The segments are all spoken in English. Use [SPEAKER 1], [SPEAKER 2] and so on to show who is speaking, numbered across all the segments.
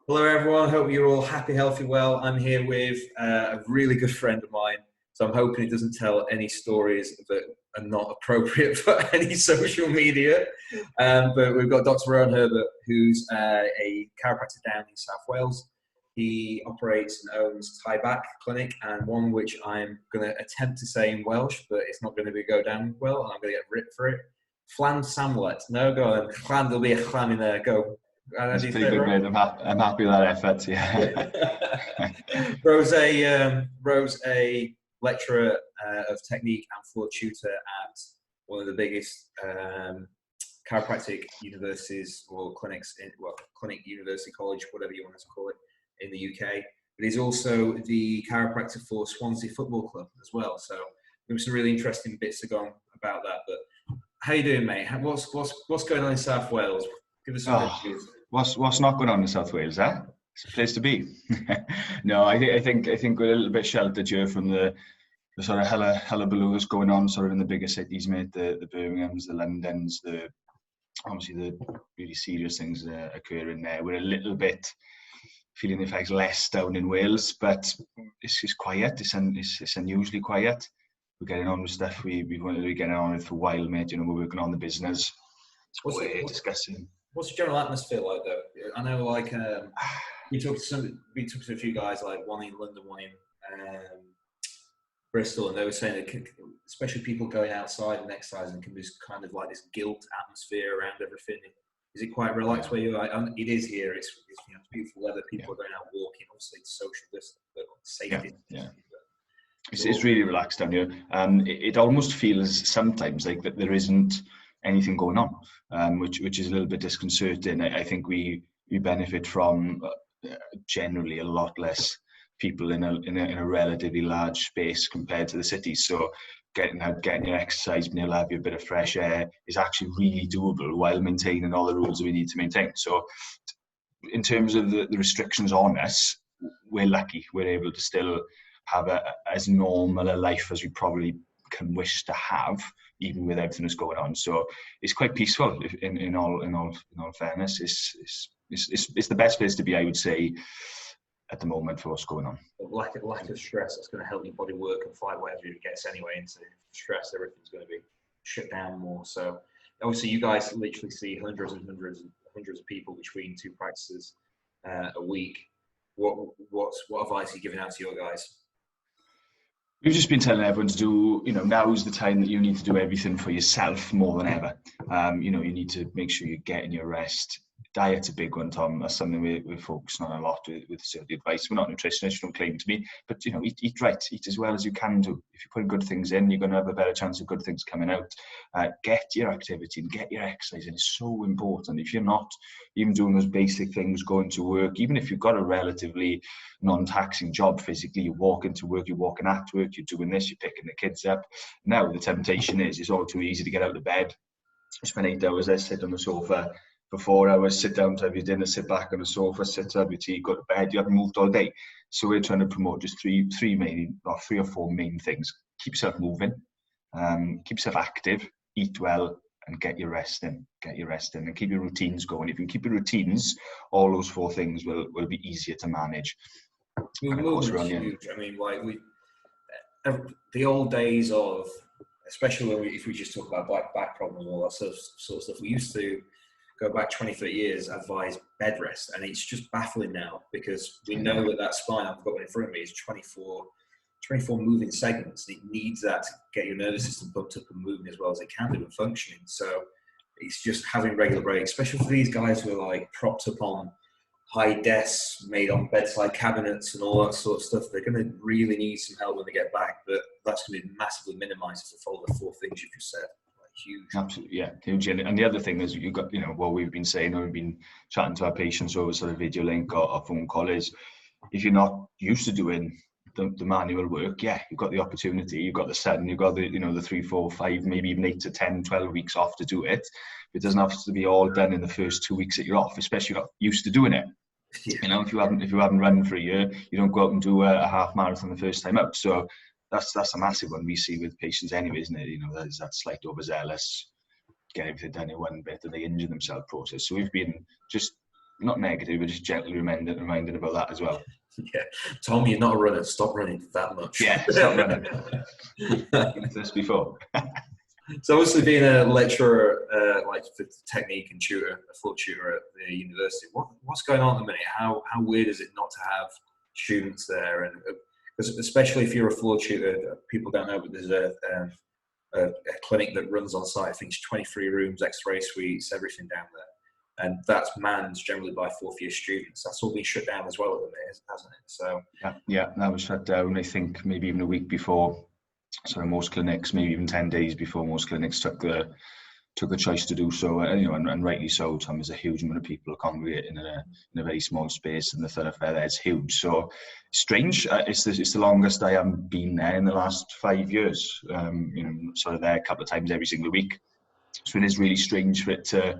[SPEAKER 1] Hello everyone, hope you're all happy, healthy, well. I'm here with a really good friend of mine, so I'm hoping he doesn't tell any stories that are not appropriate for any social media. But we've got Dr Rohan Herbert, who's a chiropractor down in South Wales. He operates and owns Back Clinic, and one which I'm going to attempt to say in Welsh, but it's not going to go down well, and I'm going to get ripped for it. Flan Samlet. No, go on. Clan, there'll be a clan in there. Go.
[SPEAKER 2] That's pretty good, mate. I'm happy with that effort. Yeah.
[SPEAKER 1] Rose a lecturer of technique and floor tutor at one of the biggest chiropractic universities or clinics clinic, university, college, whatever you want to call it, in the UK. But he's also the chiropractor for Swansea Football Club as well. So there's some really interesting bits to go on about that. But how you doing, mate? What's going on in South Wales? Give us some news.
[SPEAKER 2] What's not going on in South Wales, eh? It's a place to be. No, I think we're a little bit sheltered here from the sort of hullabaloo going on sort of in the bigger cities, mate. The Birminghams, the Londons, obviously the really serious things occurring there. We're a little bit feeling the effects less down in Wales, but it's quiet. It's unusually quiet. We're getting on with stuff we've wanted to be getting on with for a while, mate. You know, we're working on the business. We're discussing.
[SPEAKER 1] What's the general atmosphere like, though? I know, like, we talked to a few guys, like one in London, one in Bristol, and they were saying that, especially people going outside and exercising, can be kind of like this guilt atmosphere around everything. Is it quite relaxed where you are? It is here. It's beautiful weather. People are going out walking. Obviously, it's social distance, but safety.
[SPEAKER 2] Yeah. It's really relaxed down here. It almost feels sometimes like that there isn't anything going on, which is a little bit disconcerting. I think we benefit from generally a lot less people in a relatively large space compared to the cities. So getting your exercise, being able to have a bit of fresh air is actually really doable while maintaining all the rules that we need to maintain. So in terms of the restrictions on us, we're lucky. We're able to still have as normal a life as we probably can wish to have, even with everything that's going on. So it's quite peaceful. In all fairness, it's the best place to be, I would say, at the moment for what's going on.
[SPEAKER 1] Lack of stress. That's going to help your body work and fight whatever it gets anyway. Into stress, everything's going to be shut down more. So obviously, you guys literally see hundreds and hundreds of people between two practices a week. What advice are you giving out to your guys?
[SPEAKER 2] We've just been telling everyone to do, now's the time that you need to do everything for yourself more than ever. You need to make sure you're getting your rest. Diet's a big one, Tom. That's something we're focusing on a lot with certain advice. We're not nutritionists, don't claim to be, but eat right, eat as well as you can do. If you put good things in, you're going to have a better chance of good things coming out. Get your activity and get your exercise in. It's so important. If you're not even doing those basic things, going to work, even if you've got a relatively non-taxing job physically, you walk into work, you're walking at work, you're doing this, you're picking the kids up. Now the temptation is it's all too easy to get out of bed. Spend 8 hours there, sit on the sofa. For 4 hours, sit down to have your dinner, sit back on the sofa, sit to have your tea, go to bed. You haven't moved all day. So we're trying to promote just three or four main things. Keep yourself moving, keep yourself active, eat well, and get your rest in. And keep your routines going. If you can keep your routines, all those four things will be easier to manage.
[SPEAKER 1] Movement's huge. I mean, like the old days of, especially if we just talk about back problems and all that sort of stuff, we used to go back 20-30 years, advise bed rest, and it's just baffling now because we know that spine, I've got one in front of me, is 24 moving segments. It needs that to get your nervous system pumped up and moving as well as it can do and functioning. So it's just having regular breaks, especially for these guys who are like propped up on high desks made on bedside cabinets and all that sort of stuff. They're going to really need some help when they get back, but that's going to be massively minimized if they follow the four things you've just said. Huge.
[SPEAKER 2] Absolutely, yeah, huge. And the other thing is, you've got, what we've been saying, or we've been chatting to our patients over sort of video link or phone call is, if you're not used to doing the manual work, you've got the opportunity, you've got the 7, you've got the 3, 4, 5, maybe even 8 to 10, 12 weeks off to do it. It doesn't have to be all done in the first 2 weeks that you're off, especially if you're not used to doing it. Yeah. If you haven't run for a year, you don't go out and do a half marathon the first time out. So that's a massive one we see with patients anyway, isn't it? There's that slight overzealous, get everything done in one bit and they injure themselves process. So we've been just not negative, but just gently reminded about that as well.
[SPEAKER 1] Yeah, Tom, you're not a runner. Stop running that much.
[SPEAKER 2] Yeah, stop running. This before.
[SPEAKER 1] So obviously being a lecturer, like for technique and tutor, a full tutor at the university, what's going on at the minute? How weird is it not to have students there? And because especially if you're a full tutor, people don't know, but there's a clinic that runs on site. I think it's 23 rooms, X-ray suites, everything down there, and that's manned generally by fourth-year students. That's all been shut down as well at the minute, hasn't it? So
[SPEAKER 2] yeah, that was shut down. I think maybe even a week before. So most clinics, maybe even 10 days before, most clinics took the choice to do so, and rightly so. Tom, there's a huge number of people congregating in a very small space, and the thoroughfare there is huge. So strange. It's the longest I haven't been there in the last 5 years. Sort of there a couple of times every single week. So it is really strange for it to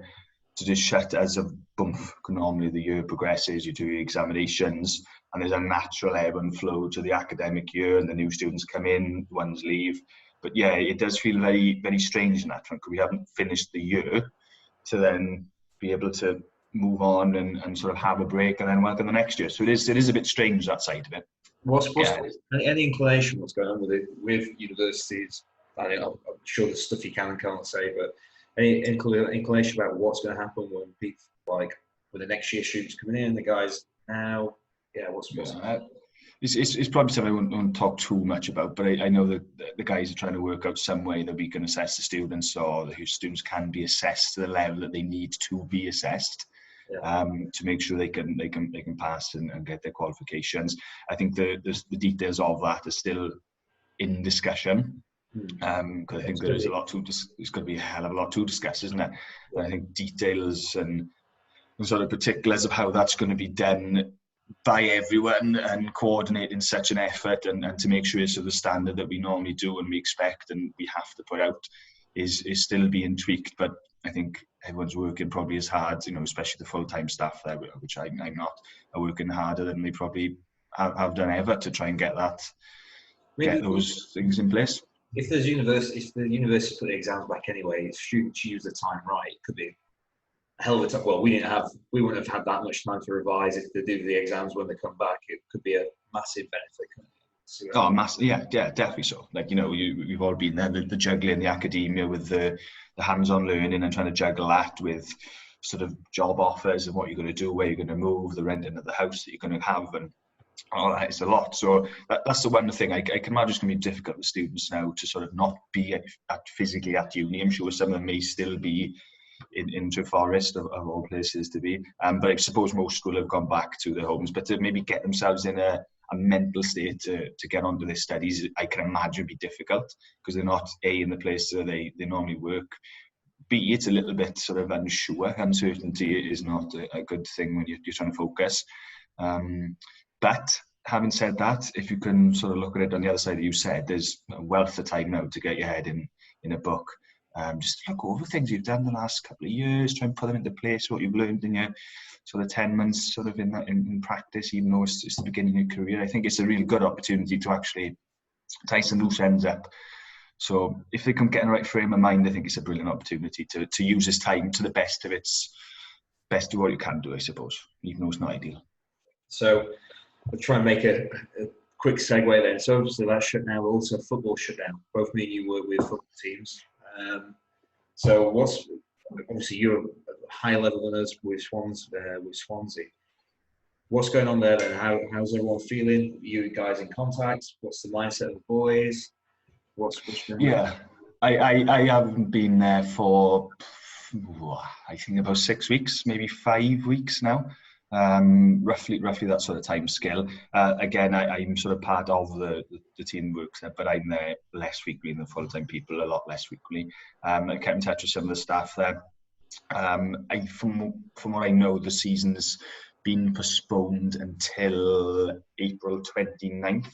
[SPEAKER 2] just shut as a bump. Normally the year progresses, you do your examinations, and there's a natural ebb and flow to the academic year, and the new students come in, the ones leave. But yeah, it does feel very, very strange in that front, because we haven't finished the year to then be able to move on and sort of have a break and then work on the next year. So it is a bit strange, that side of it.
[SPEAKER 1] Any inclination what's going on with universities? I'm sure there's stuff you can and can't say, but any inclination about what's going to happen when people, like, when the next year students coming in, the guys now,
[SPEAKER 2] it's probably something I won't talk too much about, but I know that the guys are trying to work out some way that we can assess the students, or the students can be assessed to the level that they need to be assessed, to make sure they can pass and get their qualifications. I think the details of that are still in discussion. Because I think there's going to be a hell of a lot to discuss, isn't it? And I think details and sort of particulars of how that's going to be done by everyone and coordinate in such an effort and to make sure it's of the standard that we normally do and we expect and we have to put out is still being tweaked. But I think everyone's working probably as hard, especially the full-time staff there, which I'm not, are working harder than they probably have done ever to try and get those things in place.
[SPEAKER 1] If the university put the exams back anyway, if students use the time right, it could be a hell of a time. Well, we wouldn't have had that much time to revise if they do the exams when they come back. It could be a massive benefit.
[SPEAKER 2] Oh, massive! Yeah, definitely so. Like, we've all been there, the juggling the academia with the hands-on learning and trying to juggle that with sort of job offers and what you're going to do, where you're going to move, the renting of the house that you're going to have, and all that. It's a lot. So that's the one thing I can imagine it's going to be difficult for students now to sort of not be physically at uni. I'm sure some of them may still be into Forest of all places to be. But I suppose most will have gone back to their homes. But to maybe get themselves in a mental state to get onto their studies, I can imagine be difficult, because they're not in the place where they normally work. B, it's a little bit sort of unsure. Uncertainty is not a good thing when you're trying to focus. But having said that, if you can sort of look at it on the other side that you said, there's a wealth of time now to get your head in a book. Just look over things you've done the last couple of years, try and put them into place, what you've learned in your sort of 10 months sort of in practice, even though it's the beginning of your career. I think it's a really good opportunity to actually tie some loose ends up. So if they can get in the right frame of mind, I think it's a brilliant opportunity to use this time to the best of what you can do, I suppose, even though it's not ideal.
[SPEAKER 1] So I'll try and make a quick segue then. So obviously that shut down, also football shut down. Both me and you work with football teams. So obviously you're at a higher level than us with Swansea. What's going on there then? How's everyone feeling? Are you guys in contact? What's the mindset of the boys? What's going on? Yeah,
[SPEAKER 2] I haven't been there for I think about 6 weeks, maybe 5 weeks now. Roughly that sort of time scale. Again, I'm sort of part of the team that works there, but I'm there less frequently than full-time people, a lot less frequently. I kept in touch with some of the staff there. From what I know, the season's been postponed until April 29th.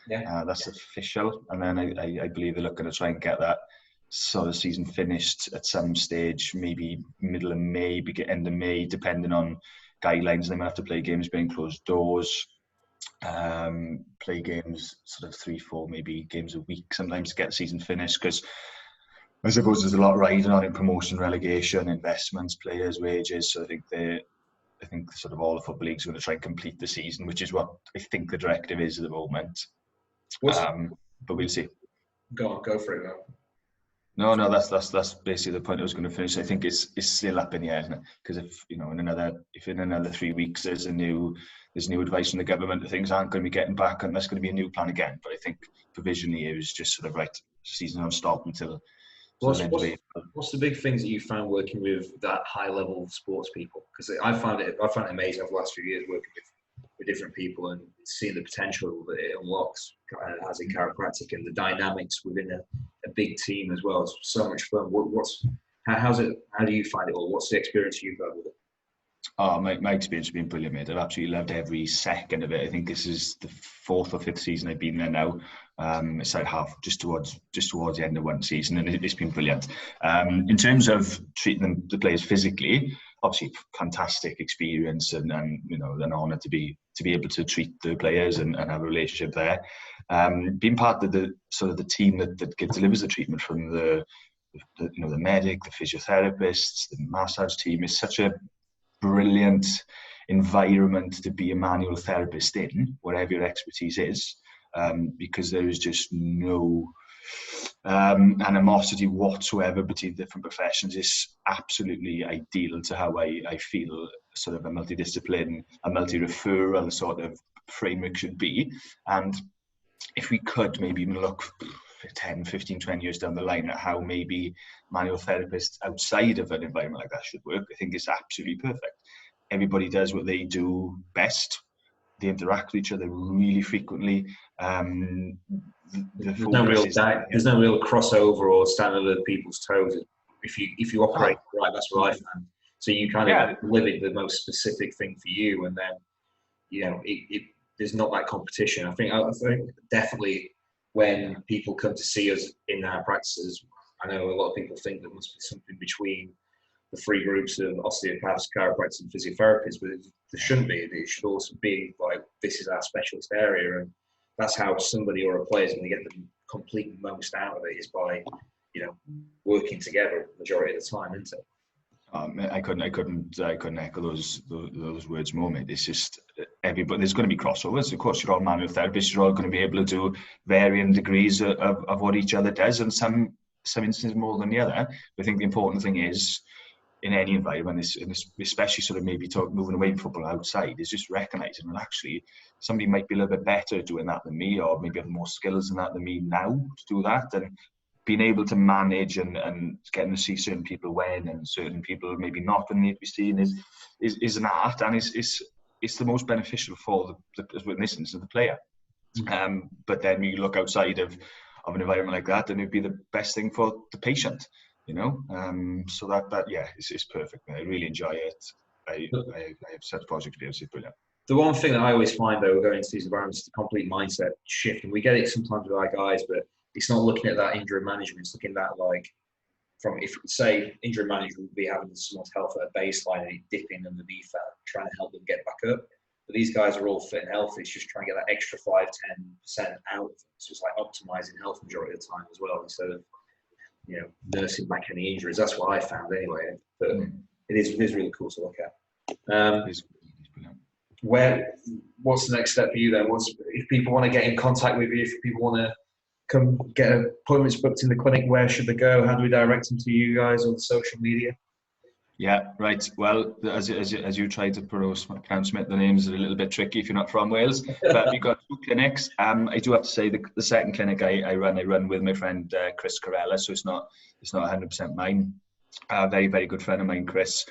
[SPEAKER 1] Yeah.
[SPEAKER 2] That's official. And then I believe they're looking to try and get that sort of season finished at some stage, maybe middle of May, end of May, depending on guidelines. They might have to play games behind closed doors, play games sort of 3-4 maybe games a week sometimes to get the season finished, because I suppose there's a lot riding on in promotion, relegation, investments, players' wages. So I think I think sort of all the football leagues are going to try and complete the season, which is what I think the directive is at the moment. But we'll see.
[SPEAKER 1] Go for it, though.
[SPEAKER 2] No, that's basically the point I was going to finish. I think it's still up in the air, because if in another 3 weeks there's new advice from the government that things aren't going to be getting back, and there's going to be a new plan again. But I think provisionally it was just sort of right, season on stop until the end of April.
[SPEAKER 1] What's the big things that you found working with that high level sports people? Because I found it amazing over the last few years working with different people and seeing the potential that it unlocks as a chiropractic, and the dynamics within a big team as well. It's so much fun. How do you find it all? What's the experience you've had with it?
[SPEAKER 2] Oh, my experience has been brilliant, mate. I've absolutely loved every second of it. I think this is the 4th or 5th season I've been there now. It's like half, just towards the end of one season, and it's been brilliant. In terms of treating the players physically, obviously fantastic experience, and an honour to be able to treat the players and have a relationship there. Being part of the sort of the team that delivers the treatment, from the medic, the physiotherapists, the massage team, is such a brilliant environment to be a manual therapist in, wherever your expertise is, because there is just no animosity whatsoever between different professions. It's absolutely ideal to how I feel sort of a multidiscipline, a multi-referral sort of framework should be. And if we could maybe even look 10, 15, 20 years down the line at how maybe manual therapists outside of an environment like that should work, I think it's absolutely perfect. Everybody does what they do best. They interact with each other really frequently.
[SPEAKER 1] There's no real crossover or standing on other people's toes. If you operate right, that's what I found. So you kind of live it the most specific thing for you, and then there's not that competition. I think definitely when people come to see us in our practices, I know a lot of people think there must be something between the 3 groups of osteopaths, chiropractors, and physiotherapists, but there shouldn't be. It should also be like, this is our specialist area, and that's how somebody or a player is going to get the complete most out of it, is by working together the majority of the time, isn't it?
[SPEAKER 2] I couldn't echo those words more, mate. It's just everybody. There's going to be crossovers. Of course, you're all manual therapists. You're all going to be able to do varying degrees of what each other does, and some instances more than the other. But I think the important thing is, in any environment, especially sort of maybe moving away from football outside, is just recognising, well, actually, somebody might be a little bit better at doing that than me, or maybe have more skills in that than me now to do that, and being able to manage and getting to see certain people when, and certain people maybe not when they need to be seen, is an art, and it's the most beneficial for in this instance, the player. But then you look outside of an environment like that, and it'd be the best thing for the patient. So that it's perfect. I really enjoy it. I have such positive experience. It's brilliant.
[SPEAKER 1] The one thing that I always find, though, going into these environments, is the complete mindset shift, and we get it sometimes with our guys, but it's not looking at that injury management. It's looking at that, like, from, if say injury management would be having someone's health at a baseline and dipping underneath that, trying to help them get back up. But these guys are all fit and healthy. It's just trying to get that extra 5-10% out of them. So it's like optimizing health majority of the time as well, instead of nursing back any injuries. That's what I found anyway. But it is really cool to look at. What's the next step for you then? If people want to get in contact with you, if people want to come get appointments booked in the clinic, where should they go? How do we direct them to you guys on social media?
[SPEAKER 2] Yeah, right. Well, as you try to pronounce the names are a little bit tricky if you're not from Wales. But we've got 2 clinics. I do have to say the second clinic I run with my friend Chris Corella, so it's not 100% mine. Very, very good friend of mine, Chris.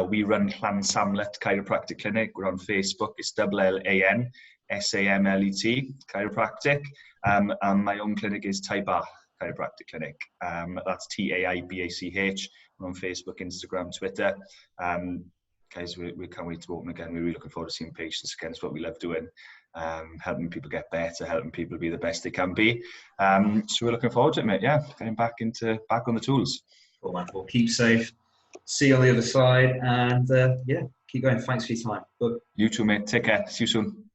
[SPEAKER 2] We run Llansamlet Chiropractic Clinic. We're on Facebook. It's LLAN SAMLET Chiropractic. And my own clinic is Taibach Chiropractic Clinic. That's TAIBACH. We're on Facebook, Instagram, Twitter. Guys, we can't wait to open again. We're really looking forward to seeing patients again. It's what we love doing. Helping people get better, helping people be the best they can be. So we're looking forward to it, mate. Yeah, getting back on the tools.
[SPEAKER 1] Cool, man. Well, keep safe. See you on the other side, and keep going. Thanks for your time. Good.
[SPEAKER 2] You too, mate. Take care. See you soon.